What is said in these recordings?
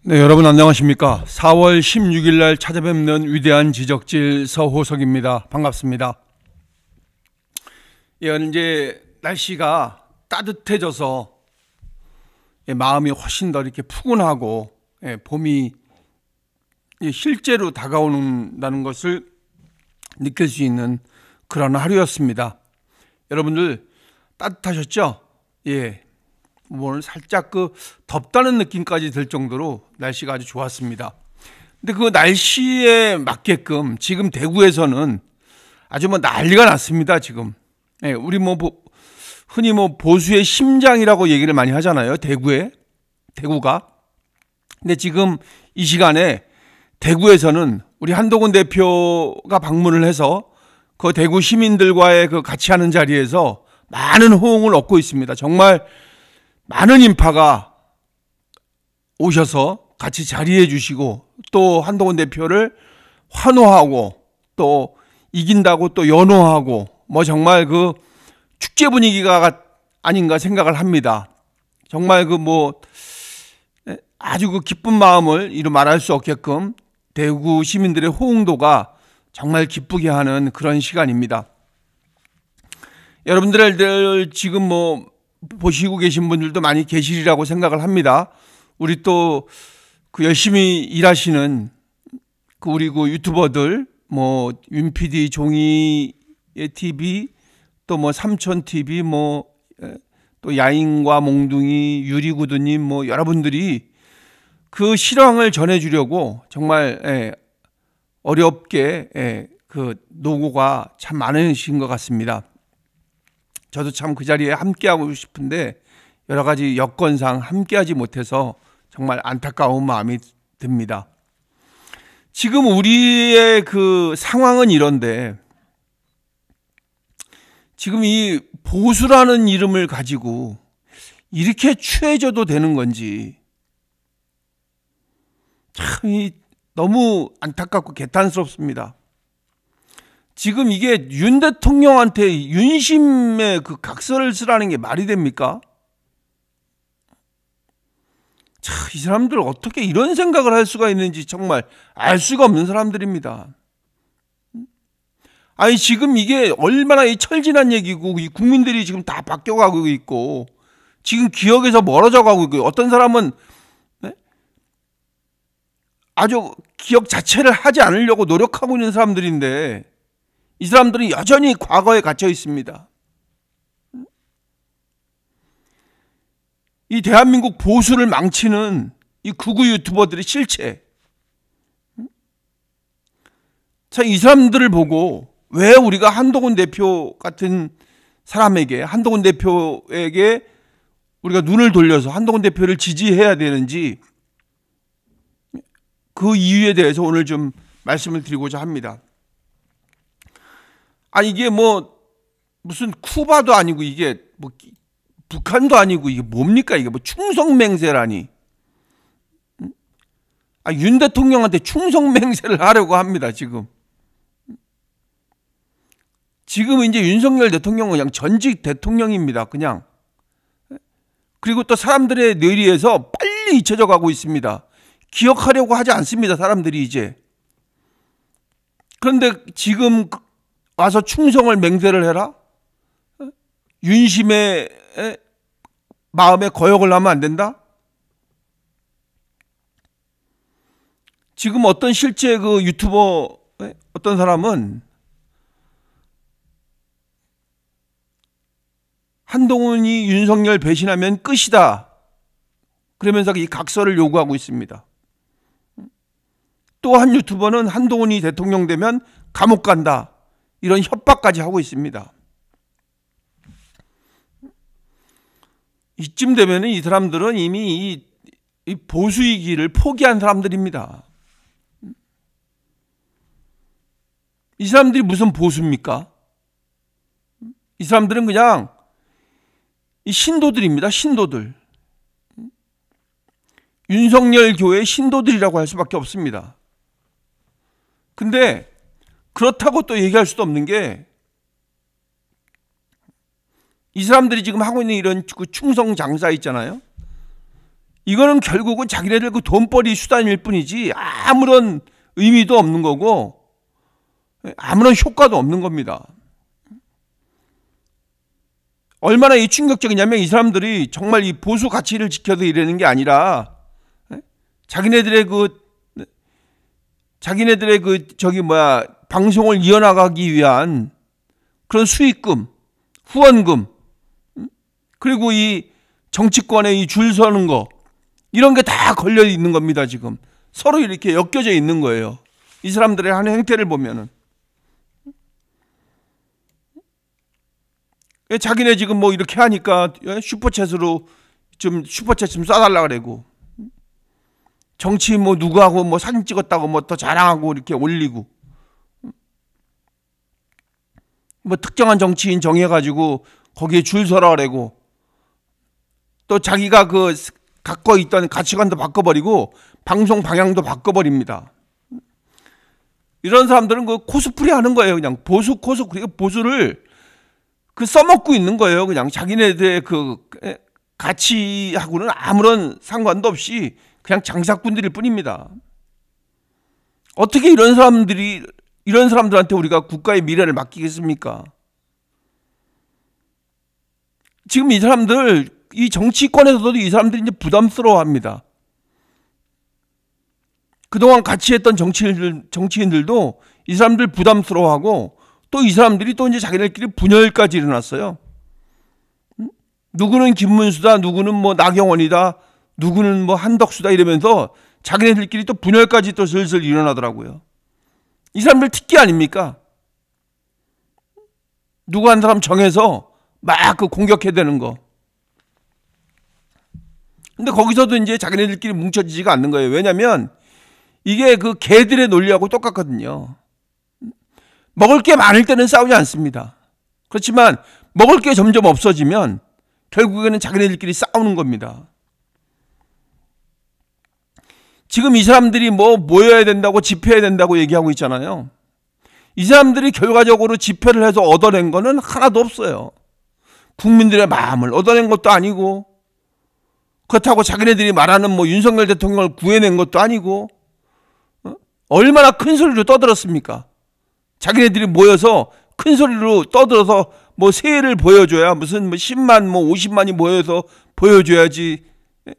네, 여러분 안녕하십니까? 4월 16일 날 찾아뵙는 위대한 지적질 서호석입니다. 반갑습니다. 예, 이제 날씨가 따뜻해져서 마음이 훨씬 더 이렇게 푸근하고 봄이 실제로 다가오는다는 것을 느낄 수 있는 그런 하루였습니다. 여러분들 따뜻하셨죠? 예. 오늘 살짝 덥다는 느낌까지 들 정도로 날씨가 아주 좋았습니다. 근데 그 날씨에 맞게끔 지금 대구에서는 아주 난리가 났습니다, 지금. 예, 우리 흔히 보수의 심장이라고 얘기를 많이 하잖아요, 대구가. 근데 지금 이 시간에 대구에서는 우리 한동훈 대표가 방문을 해서 그 대구 시민들과의 그 같이 하는 자리에서 많은 호응을 얻고 있습니다. 정말 많은 인파가 오셔서 같이 자리해 주시고 또 한동훈 대표를 환호하고 또 이긴다고 또 연호하고 정말 그 축제 분위기가 아닌가 생각을 합니다. 정말 아주 기쁜 마음을 이루 말할 수 없게끔 대구 시민들의 호응도가 정말 기쁘게 하는 그런 시간입니다. 여러분들 지금 보시고 계신 분들도 많이 계시리라고 생각을 합니다. 우리 또 열심히 일하시는 우리 유튜버들, 윤PD, 종이의 TV, 또 삼촌 TV, 또 야인과 몽둥이, 유리구두님, 여러분들이 그 실황을 전해주려고 정말 어렵게 그 노고가 참 많으신 것 같습니다. 저도 참 그 자리에 함께하고 싶은데 여러 가지 여건상 함께하지 못해서 정말 안타까운 마음이 듭니다. 지금 우리의 그 상황은 이런데 지금 이 보수라는 이름을 가지고 이렇게 취해져도 되는 건지 참 너무 안타깝고 개탄스럽습니다. 지금 이게 윤 대통령한테 윤심의 그 각서를 쓰라는 게 말이 됩니까? 참, 이 사람들 어떻게 이런 생각을 할 수가 있는지 정말 알 수가 없는 사람들입니다. 아니, 지금 이게 얼마나 철진한 얘기고, 이 국민들이 지금 다 바뀌어가고 있고, 지금 기억에서 멀어져 가고 있고, 어떤 사람은 아주 기억 자체를 하지 않으려고 노력하고 있는 사람들인데, 이 사람들은 여전히 과거에 갇혀 있습니다. 이 대한민국 보수를 망치는 이 극우 유튜버들의 실체. 자, 이 사람들을 보고 왜 우리가 한동훈 대표 같은 사람에게, 한동훈 대표에게 우리가 눈을 돌려서 한동훈 대표를 지지해야 되는지 그 이유에 대해서 오늘 좀 말씀을 드리고자 합니다. 이게 무슨 쿠바도 아니고 이게 북한도 아니고 이게 뭡니까? 이게 충성맹세라니. 윤 대통령한테 충성맹세를 하려고 합니다, 지금. 지금 이제 윤석열 대통령은 그냥 전직 대통령입니다, 그냥. 그리고 또 사람들의 뇌리에서 빨리 잊혀져 가고 있습니다. 기억하려고 하지 않습니다, 사람들이 이제. 그런데 지금 와서 충성을 맹세를 해라? 윤심의 마음에 거역을 하면 안 된다? 지금 어떤 실제 그 유튜버 어떤 사람은 한동훈이 윤석열 배신하면 끝이다. 그러면서 이 각서를 요구하고 있습니다. 또 한 유튜버는 한동훈이 대통령 되면 감옥 간다. 이런 협박까지 하고 있습니다. 이쯤 되면 이 사람들은 이미 이 보수의 길을 포기한 사람들입니다. 이 사람들이 무슨 보수입니까? 이 사람들은 그냥 이 신도들입니다. 신도들. 윤석열 교회 신도들이라고 할 수밖에 없습니다. 근데 그렇다고 또 얘기할 수도 없는 게 이 사람들이 지금 하고 있는 이런 충성 장사 있잖아요. 이거는 결국은 자기네들 그 돈벌이 수단일 뿐이지 아무런 의미도 없는 거고 아무런 효과도 없는 겁니다. 얼마나 이 충격적이냐면 이 사람들이 정말 이 보수 가치를 지켜서 이러는 게 아니라 자기네들의 방송을 이어나가기 위한 그런 수익금, 후원금, 그리고 이 정치권에 이 줄 서는 거, 이런 게 다 걸려 있는 겁니다, 지금. 서로 이렇게 엮여져 있는 거예요. 이 사람들의 하는 행태를 보면은. 자기네 지금 뭐 이렇게 하니까 슈퍼챗으로 슈퍼챗 좀 쏴달라 그러고, 정치 뭐 누구하고 뭐 사진 찍었다고 뭐 더 자랑하고 이렇게 올리고, 뭐 특정한 정치인 정해가지고 거기에 줄 서라 그러고, 또 자기가 갖고 있던 가치관도 바꿔버리고 방송 방향도 바꿔버립니다. 이런 사람들은 코스프레 하는 거예요. 그냥 보수를 써먹고 있는 거예요. 그냥 자기네들의 가치하고는 아무런 상관도 없이 그냥 장사꾼들일 뿐입니다. 어떻게 이런 사람들한테 우리가 국가의 미래를 맡기겠습니까? 지금 이 사람들, 이 정치권에서도 이 사람들이 이제 부담스러워합니다. 그동안 같이 했던 정치인들도 이 사람들 부담스러워하고, 또 이 사람들이 또 이제 자기들끼리 분열까지 일어났어요. 누구는 김문수다, 누구는 뭐 나경원이다, 누구는 뭐 한덕수다 이러면서 자기네들끼리 또 분열까지 또 슬슬 일어나더라고요. 이 사람들 특기 아닙니까? 누구 한 사람 정해서 막 공격해야 되는 거. 근데 거기서도 이제 자기네들끼리 뭉쳐지지가 않는 거예요. 왜냐면 이게 개들의 논리하고 똑같거든요. 먹을 게 많을 때는 싸우지 않습니다. 그렇지만 먹을 게 점점 없어지면 결국에는 자기네들끼리 싸우는 겁니다. 지금 이 사람들이 뭐 모여야 된다고 집회해야 된다고 얘기하고 있잖아요. 이 사람들이 결과적으로 집회를 해서 얻어낸 거는 하나도 없어요. 국민들의 마음을 얻어낸 것도 아니고, 그렇다고 자기네들이 말하는 뭐 윤석열 대통령을 구해낸 것도 아니고, 얼마나 큰 소리로 떠들었습니까? 자기네들이 모여서 큰 소리로 떠들어서 뭐 세를 보여줘야, 무슨 뭐 10만 뭐 50만이 모여서 보여줘야지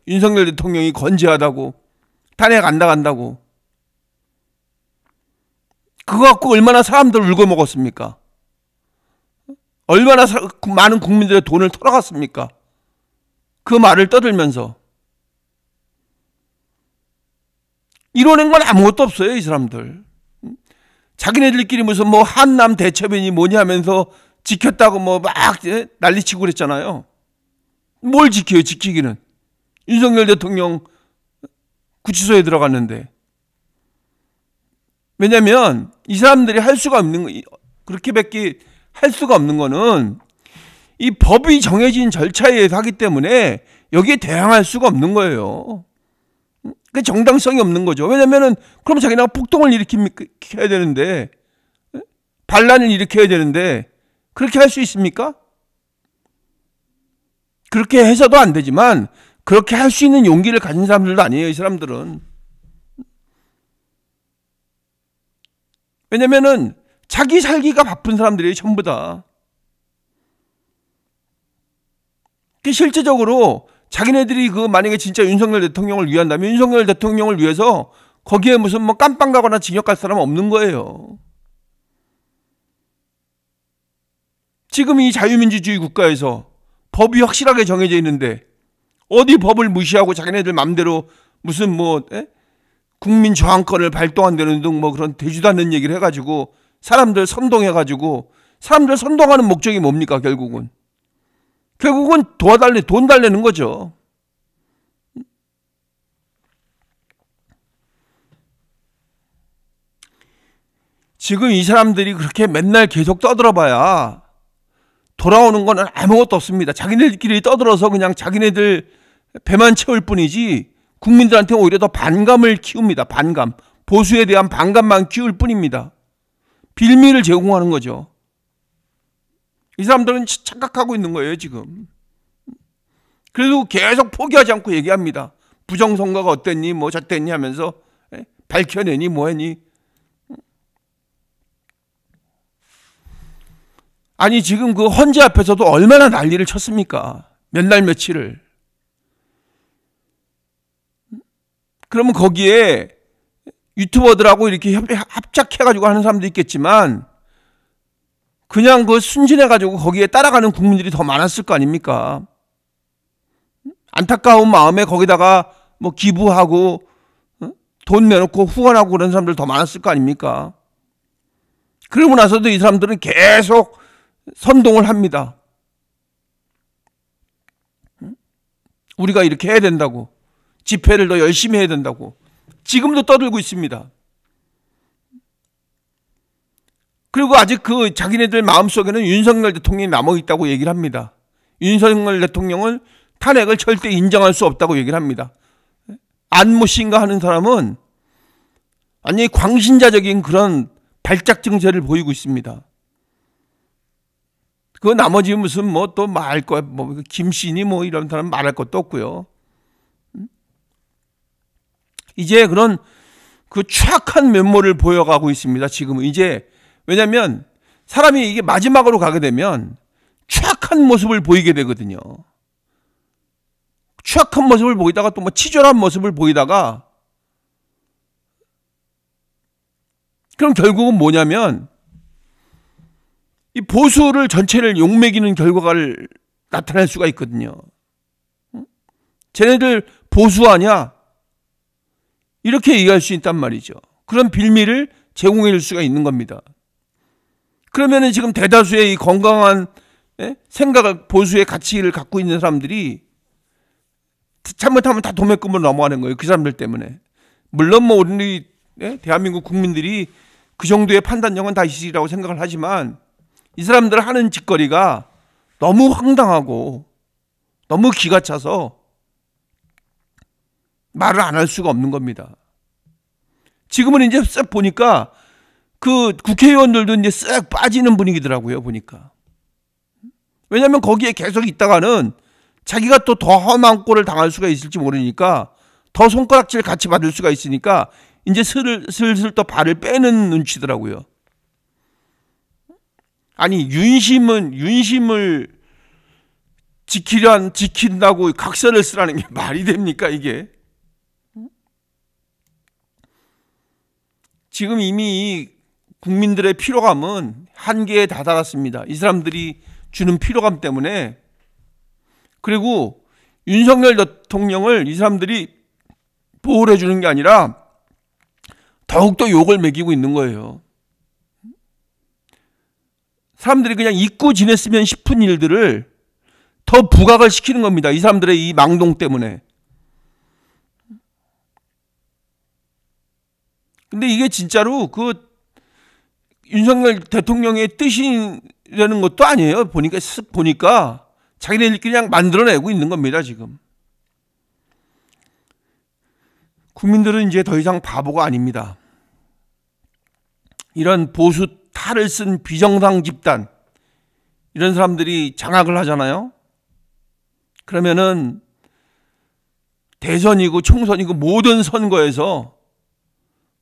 윤석열 대통령이 건재하다고, 탄핵 안 나간다고. 그거 갖고 얼마나 사람들을 울고 먹었습니까? 얼마나 많은 국민들의 돈을 털어갔습니까? 그 말을 떠들면서. 이뤄낸 건 아무것도 없어요, 이 사람들. 자기네들끼리 무슨 뭐 한남 대첩이니 뭐니 하면서 지켰다고 뭐 막 난리치고 그랬잖아요. 뭘 지켜요, 지키기는. 윤석열 대통령 구치소에 들어갔는데. 왜냐면 이 사람들이 할 수가 없는 거, 그렇게밖에 할 수가 없는 거는 이 법이 정해진 절차에 의해서 하기 때문에 여기에 대항할 수가 없는 거예요. 그 정당성이 없는 거죠. 왜냐면은 그럼 자기네가 폭동을 일으켜야 되는데, 반란을 일으켜야 되는데 그렇게 할 수 있습니까? 그렇게 해서도 안 되지만 그렇게 할 수 있는 용기를 가진 사람들도 아니에요, 이 사람들은. 왜냐면은 자기 살기가 바쁜 사람들이에요, 전부 다. 실제적으로 자기네들이 만약에 진짜 윤석열 대통령을 위한다면 윤석열 대통령을 위해서 거기에 무슨 뭐 깜빵 가거나 징역 갈 사람은 없는 거예요. 지금 이 자유민주주의 국가에서 법이 확실하게 정해져 있는데 어디 법을 무시하고 자기네들 맘대로 무슨 뭐 국민 저항권을 발동한다는 등 뭐 그런 되지도 않는 얘기를 해가지고 사람들 선동해가지고, 사람들 선동하는 목적이 뭡니까? 결국은 돈 달래는 거죠. 지금 이 사람들이 그렇게 맨날 계속 떠들어봐야 돌아오는 거는 아무것도 없습니다. 자기네들끼리 떠들어서 그냥 자기네들 배만 채울 뿐이지 국민들한테 오히려 더 반감을 키웁니다. 반감. 보수에 대한 반감만 키울 뿐입니다. 빌미를 제공하는 거죠. 이 사람들은 착각하고 있는 거예요, 지금. 그래도 계속 포기하지 않고 얘기합니다. 부정선거가 어땠니 뭐 저땠니 하면서 밝혀내니 뭐했니. 아니 지금 그 헌재 앞에서도 얼마나 난리를 쳤습니까? 몇 날 며칠을. 그러면 거기에 유튜버들하고 이렇게 합작해가지고 하는 사람도 있겠지만 그냥 그 순진해가지고 거기에 따라가는 국민들이 더 많았을 거 아닙니까? 안타까운 마음에 거기다가 뭐 기부하고 돈 내놓고 후원하고 그런 사람들 더 많았을 거 아닙니까? 그러고 나서도 이 사람들은 계속 선동을 합니다. 우리가 이렇게 해야 된다고, 집회를 더 열심히 해야 된다고 지금도 떠들고 있습니다. 그리고 아직 그 자기네들 마음속에는 윤석열 대통령이 남아있다고 얘기를 합니다. 윤석열 대통령은 탄핵을 절대 인정할 수 없다고 얘기를 합니다. 안모 씨인가 하는 사람은 완전히 광신자적인 그런 발작 증세를 보이고 있습니다. 그 나머지 무슨 뭐 또 말할 거, 뭐 김씨니 뭐 이런 사람 말할 것도 없고요. 이제 그런 그 추악한 면모를 보여가고 있습니다. 지금은 이제 왜냐하면 사람이 이게 마지막으로 가게 되면 추악한 모습을 보이게 되거든요. 추악한 모습을 보이다가 또 뭐 치졸한 모습을 보이다가 그럼 결국은 뭐냐면 이 보수를 전체를 욕먹이는 결과를 나타낼 수가 있거든요. 쟤네들 보수 아니야? 이렇게 얘기할 수 있단 말이죠. 그런 빌미를 제공해 줄 수가 있는 겁니다. 그러면은 지금 대다수의 이 건강한 생각을, 보수의 가치를 갖고 있는 사람들이 잘못하면 다 도매금으로 넘어가는 거예요. 그 사람들 때문에. 물론 뭐 우리 대한민국 국민들이 그 정도의 판단력은 다 있으리라고 생각을 하지만 이 사람들 하는 짓거리가 너무 황당하고 너무 기가 차서 말을 안 할 수가 없는 겁니다. 지금은 이제 쓱 보니까 그 국회의원들도 이제 쓱 빠지는 분위기더라고요, 보니까. 왜냐하면 거기에 계속 있다가는 자기가 또 더 험한 꼴을 당할 수가 있을지 모르니까 더 손가락질 같이 받을 수가 있으니까 이제 슬슬 또 발을 빼는 눈치더라고요. 아니 윤심을 지킨다고 각서를 쓰라는 게 말이 됩니까 이게? 지금 이미 국민들의 피로감은 한계에 다다랐습니다. 이 사람들이 주는 피로감 때문에. 그리고 윤석열 대통령을 이 사람들이 보호를 해주는 게 아니라 더욱더 욕을 먹이고 있는 거예요. 사람들이 그냥 잊고 지냈으면 싶은 일들을 더 부각을 시키는 겁니다. 이 사람들의 이 망동 때문에. 근데 이게 진짜로 그 윤석열 대통령의 뜻이라는 것도 아니에요. 보니까 자기네들끼리 그냥 만들어내고 있는 겁니다, 지금. 국민들은 이제 더 이상 바보가 아닙니다. 이런 보수 탈을 쓴 비정상 집단, 이런 사람들이 장악을 하잖아요. 그러면은 대선이고 총선이고 모든 선거에서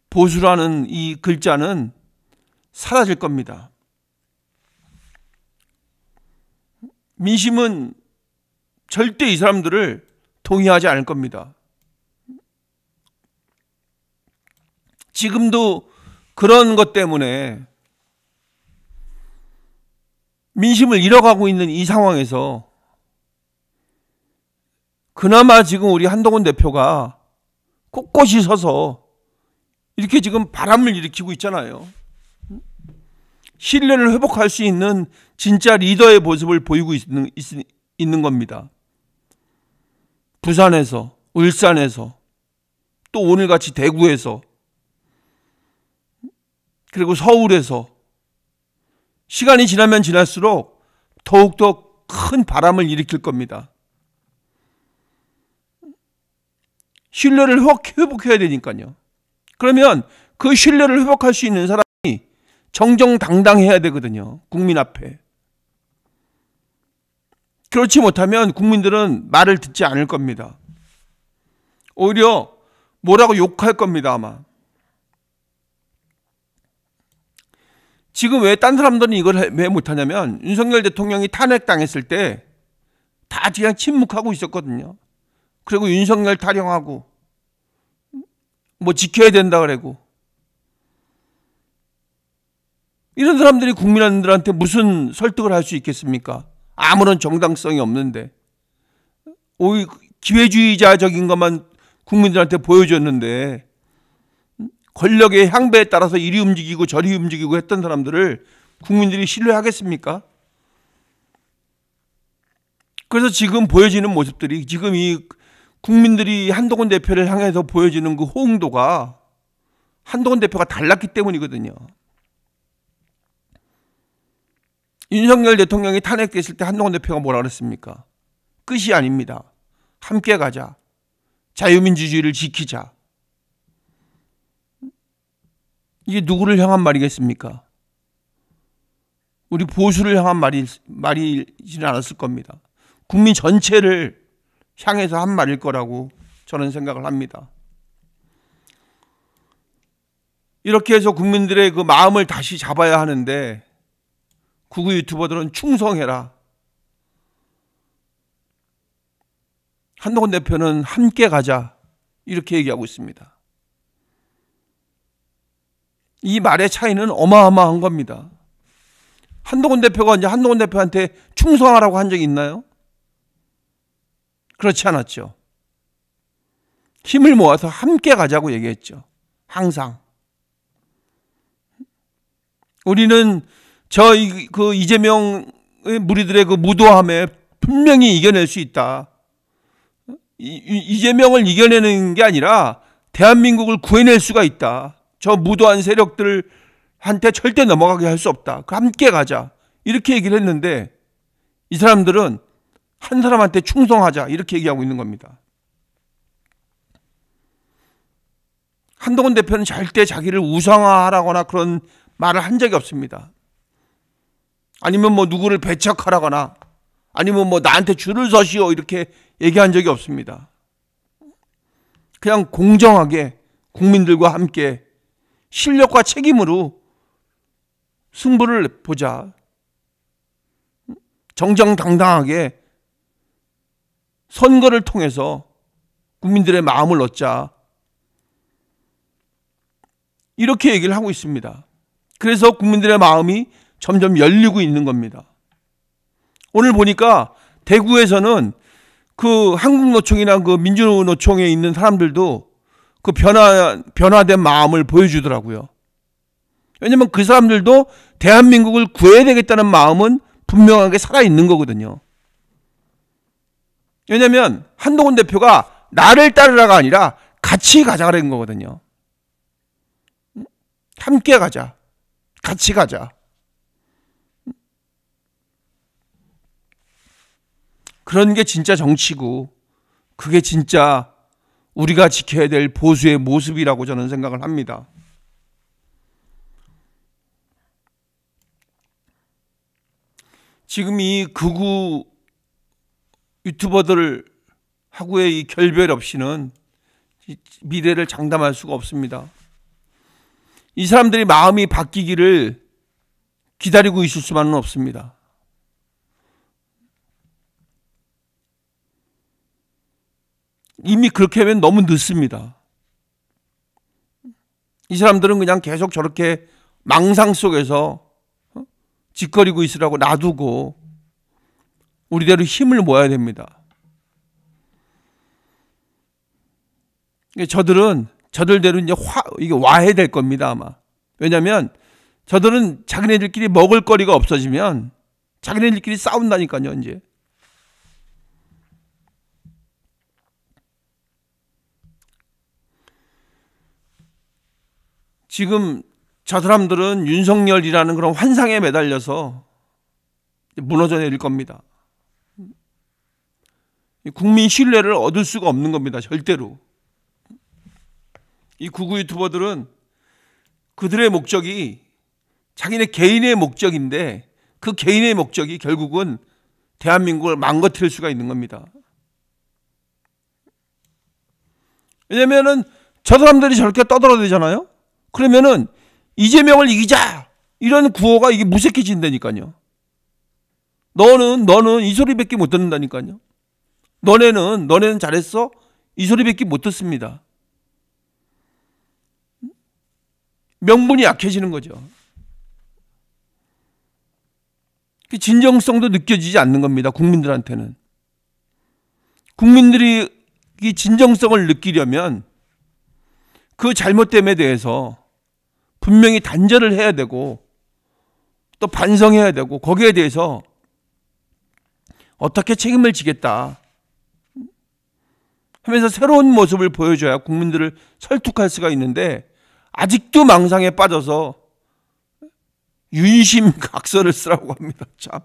보수라는 이 글자는 사라질 겁니다. 민심은 절대 이 사람들을 동의하지 않을 겁니다. 지금도 그런 것 때문에 민심을 잃어가고 있는 이 상황에서 그나마 지금 우리 한동훈 대표가 꼿꼿이 서서 이렇게 지금 바람을 일으키고 있잖아요. 신뢰를 회복할 수 있는 진짜 리더의 모습을 보이고 있는 겁니다. 부산에서, 울산에서, 또 오늘같이 대구에서, 그리고 서울에서 시간이 지나면 지날수록 더욱더 큰 바람을 일으킬 겁니다. 신뢰를 회복해야 되니까요. 그러면 그 신뢰를 회복할 수 있는 사람이 정정당당해야 되거든요. 국민 앞에. 그렇지 못하면 국민들은 말을 듣지 않을 겁니다. 오히려 뭐라고 욕할 겁니다, 아마. 지금 왜 딴 사람들은 이걸 왜 못하냐면 윤석열 대통령이 탄핵당했을 때 다 그냥 침묵하고 있었거든요. 그리고 윤석열 타령하고 뭐 지켜야 된다 그러고, 이런 사람들이 국민들한테 무슨 설득을 할 수 있겠습니까? 아무런 정당성이 없는데 오히려 기회주의자적인 것만 국민들한테 보여줬는데, 권력의 향배에 따라서 이리 움직이고 저리 움직이고 했던 사람들을 국민들이 신뢰하겠습니까? 그래서 지금 보여지는 모습들이, 지금 이 국민들이 한동훈 대표를 향해서 보여지는 그 호응도가 한동훈 대표가 달랐기 때문이거든요. 윤석열 대통령이 탄핵됐을 때 한동훈 대표가 뭐라 그랬습니까? 끝이 아닙니다. 함께 가자. 자유민주주의를 지키자. 이게 누구를 향한 말이겠습니까? 우리 보수를 향한 말이지는 않았을 겁니다. 국민 전체를 향해서 한 말일 거라고 저는 생각을 합니다. 이렇게 해서 국민들의 그 마음을 다시 잡아야 하는데, 구구 유튜버들은 충성해라. 한동훈 대표는 함께 가자. 이렇게 얘기하고 있습니다. 이 말의 차이는 어마어마한 겁니다. 한동훈 대표가 이제 한동훈 대표한테 충성하라고 한 적이 있나요? 그렇지 않았죠. 힘을 모아서 함께 가자고 얘기했죠. 항상. 우리는 그 이재명의 무리들의 그 무도함에 분명히 이겨낼 수 있다. 이재명을 이겨내는 게 아니라 대한민국을 구해낼 수가 있다. 저 무도한 세력들한테 절대 넘어가게 할 수 없다. 함께 가자. 이렇게 얘기를 했는데, 이 사람들은 한 사람한테 충성하자. 이렇게 얘기하고 있는 겁니다. 한동훈 대표는 절대 자기를 우상화하라거나 그런 말을 한 적이 없습니다. 아니면 뭐 누구를 배척하라거나, 아니면 뭐 나한테 줄을 서시오 이렇게 얘기한 적이 없습니다. 그냥 공정하게 국민들과 함께 실력과 책임으로 승부를 보자. 정정당당하게 선거를 통해서 국민들의 마음을 얻자. 이렇게 얘기를 하고 있습니다. 그래서 국민들의 마음이 점점 열리고 있는 겁니다. 오늘 보니까 대구에서는 그 한국노총이나 그 민주노총에 있는 사람들도 그 변화된 마음을 보여주더라고요. 왜냐면 그 사람들도 대한민국을 구해야 되겠다는 마음은 분명하게 살아있는 거거든요. 왜냐면 한동훈 대표가 나를 따르라가 아니라 같이 가자라는 거거든요. 함께 가자. 같이 가자. 그런 게 진짜 정치고, 그게 진짜 우리가 지켜야 될 보수의 모습이라고 저는 생각을 합니다. 지금 이 극우 유튜버들 하고의 이 결별 없이는 미래를 장담할 수가 없습니다. 이 사람들이 마음이 바뀌기를 기다리고 있을 수만은 없습니다. 이미 그렇게 하면 너무 늦습니다. 이 사람들은 그냥 계속 저렇게 망상 속에서 짓거리고 있으라고 놔두고 우리대로 힘을 모아야 됩니다. 저들대로 이제 이게 와해될 겁니다, 아마. 왜냐면 저들은 자기네들끼리 먹을 거리가 없어지면 자기네들끼리 싸운다니까요, 이제. 지금 저 사람들은 윤석열이라는 그런 환상에 매달려서 무너져 내릴 겁니다. 국민 신뢰를 얻을 수가 없는 겁니다, 절대로. 이 극우 유튜버들은 그들의 목적이 자기네 개인의 목적인데, 그 개인의 목적이 결국은 대한민국을 망가뜨릴 수가 있는 겁니다. 왜냐면은 저 사람들이 저렇게 떠들어대잖아요. 그러면은 이재명을 이기자 이런 구호가 이게 무색해진다니까요. 너는 이 소리밖에 못 듣는다니까요. 너네는 잘했어? 이 소리밖에 못 듣습니다. 명분이 약해지는 거죠. 그 진정성도 느껴지지 않는 겁니다. 국민들한테는. 국민들이 이 진정성을 느끼려면 그 잘못됨에 대해서 분명히 단절을 해야 되고 또 반성해야 되고 거기에 대해서 어떻게 책임을 지겠다 하면서 새로운 모습을 보여줘야 국민들을 설득할 수가 있는데 아직도 망상에 빠져서 윤심각서를 쓰라고 합니다. 참.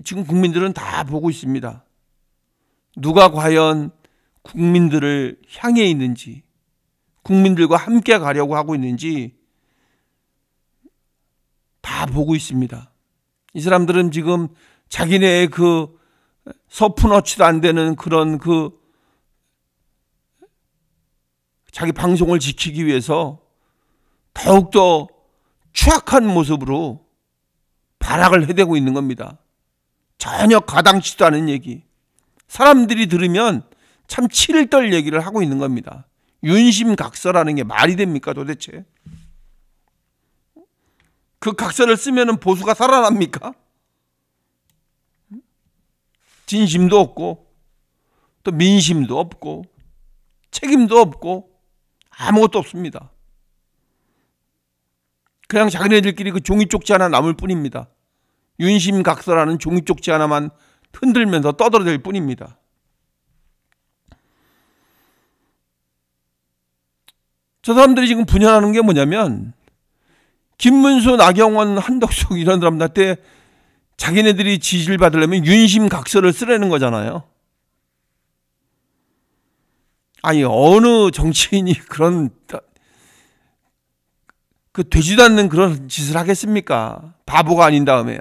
지금 국민들은 다 보고 있습니다. 누가 과연 국민들을 향해 있는지, 국민들과 함께 가려고 하고 있는지 다 보고 있습니다. 이 사람들은 지금 자기네의 그 서푼어치도 안 되는 그런 자기 방송을 지키기 위해서 더욱더 추악한 모습으로 발악을 해대고 있는 겁니다. 전혀 가당치도 않은 얘기. 사람들이 들으면 참 치를 떨 얘기를 하고 있는 겁니다. 윤심각서라는 게 말이 됩니까 도대체? 그 각서를 쓰면은 보수가 살아납니까? 진심도 없고 또 민심도 없고 책임도 없고 아무것도 없습니다. 그냥 자기네들끼리 그 종이 쪽지 하나 남을 뿐입니다. 윤심각서라는 종이 쪽지 하나만 흔들면서 떠들어댈 뿐입니다. 저 사람들이 지금 분열하는 게 뭐냐면 김문수, 나경원, 한덕수 이런 사람들한테 자기네들이 지지를 받으려면 윤심각서를 쓰라는 거잖아요. 아니 어느 정치인이 그런 그 되지도 않는 그런 짓을 하겠습니까? 바보가 아닌 다음에야.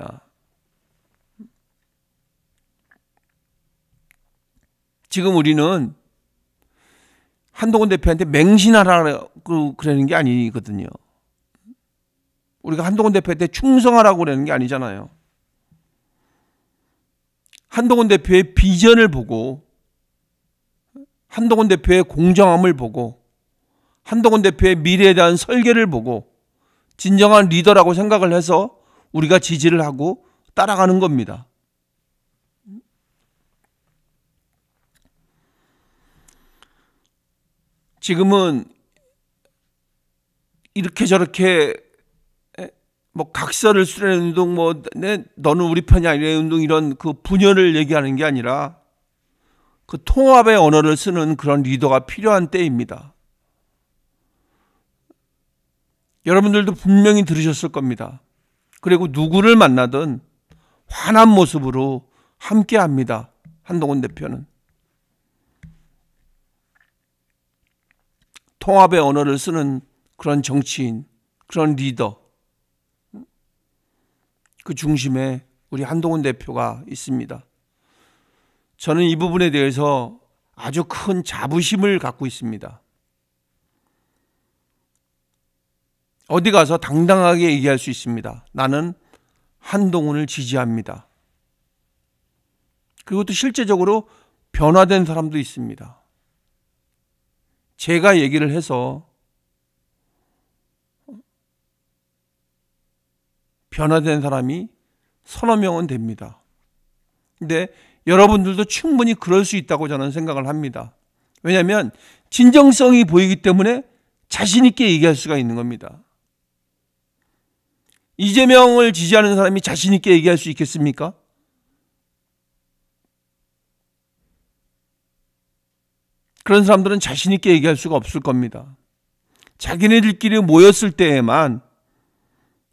지금 우리는 한동훈 대표한테 맹신하라고 그러는 게 아니거든요. 우리가 한동훈 대표한테 충성하라고 그러는 게 아니잖아요. 한동훈 대표의 비전을 보고 한동훈 대표의 공정함을 보고 한동훈 대표의 미래에 대한 설계를 보고 진정한 리더라고 생각을 해서 우리가 지지를 하고 따라가는 겁니다. 지금은 이렇게 저렇게 뭐 각서를 쓰려는 운동, 뭐 너는 우리 편이 아니라 운동 이런 그 분열을 얘기하는 게 아니라 그 통합의 언어를 쓰는 그런 리더가 필요한 때입니다. 여러분들도 분명히 들으셨을 겁니다. 그리고 누구를 만나든 환한 모습으로 함께합니다. 한동훈 대표는. 통합의 언어를 쓰는 그런 정치인, 그런 리더. 그 중심에 우리 한동훈 대표가 있습니다. 저는 이 부분에 대해서 아주 큰 자부심을 갖고 있습니다. 어디 가서 당당하게 얘기할 수 있습니다. 나는 한동훈을 지지합니다. 그리고 또 실제적으로 변화된 사람도 있습니다. 제가 얘기를 해서 변화된 사람이 서너 명은 됩니다. 근데 여러분들도 충분히 그럴 수 있다고 저는 생각을 합니다. 왜냐하면 진정성이 보이기 때문에 자신 있게 얘기할 수가 있는 겁니다. 이재명을 지지하는 사람이 자신 있게 얘기할 수 있겠습니까? 그런 사람들은 자신 있게 얘기할 수가 없을 겁니다. 자기네들끼리 모였을 때에만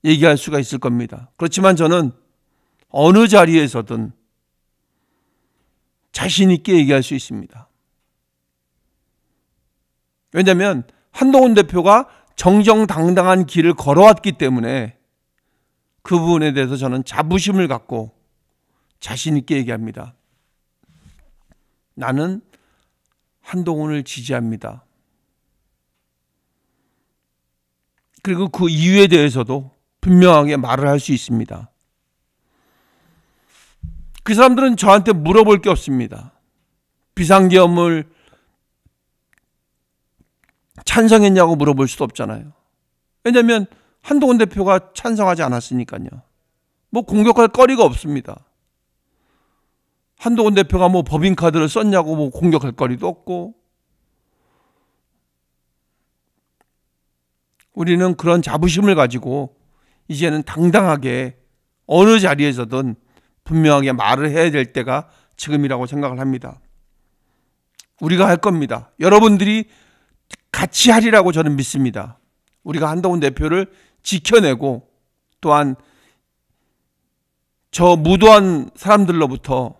얘기할 수가 있을 겁니다. 그렇지만 저는 어느 자리에서든 자신 있게 얘기할 수 있습니다. 왜냐하면 한동훈 대표가 정정당당한 길을 걸어왔기 때문에 그 부분에 대해서 저는 자부심을 갖고 자신 있게 얘기합니다. 나는 한동훈을 지지합니다. 그리고 그 이유에 대해서도 분명하게 말을 할 수 있습니다. 그 사람들은 저한테 물어볼 게 없습니다. 비상계엄을 찬성했냐고 물어볼 수도 없잖아요. 왜냐하면 한동훈 대표가 찬성하지 않았으니까요. 뭐 공격할 거리가 없습니다. 한동훈 대표가 뭐 법인카드를 썼냐고 뭐 공격할 거리도 없고, 우리는 그런 자부심을 가지고 이제는 당당하게 어느 자리에서든 분명하게 말을 해야 될 때가 지금이라고 생각을 합니다. 우리가 할 겁니다. 여러분들이 같이 하리라고 저는 믿습니다. 우리가 한동훈 대표를 지켜내고 또한 저 무도한 사람들로부터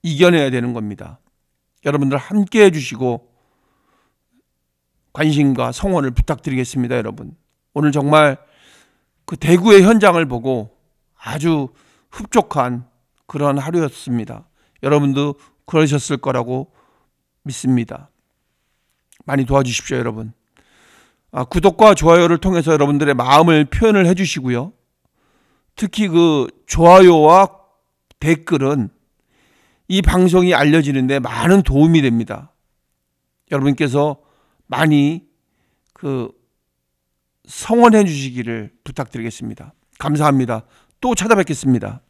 이겨내야 되는 겁니다. 여러분들 함께 해주시고 관심과 성원을 부탁드리겠습니다. 여러분, 오늘 정말 그 대구의 현장을 보고 아주 흡족한 그런 하루였습니다. 여러분도 그러셨을 거라고 믿습니다. 많이 도와주십시오, 여러분. 구독과 좋아요를 통해서 여러분들의 마음을 표현을 해주시고요. 특히 그 좋아요와 댓글은 이 방송이 알려지는데 많은 도움이 됩니다. 여러분께서 많이 성원해 주시기를 부탁드리겠습니다. 감사합니다. 또 찾아뵙겠습니다.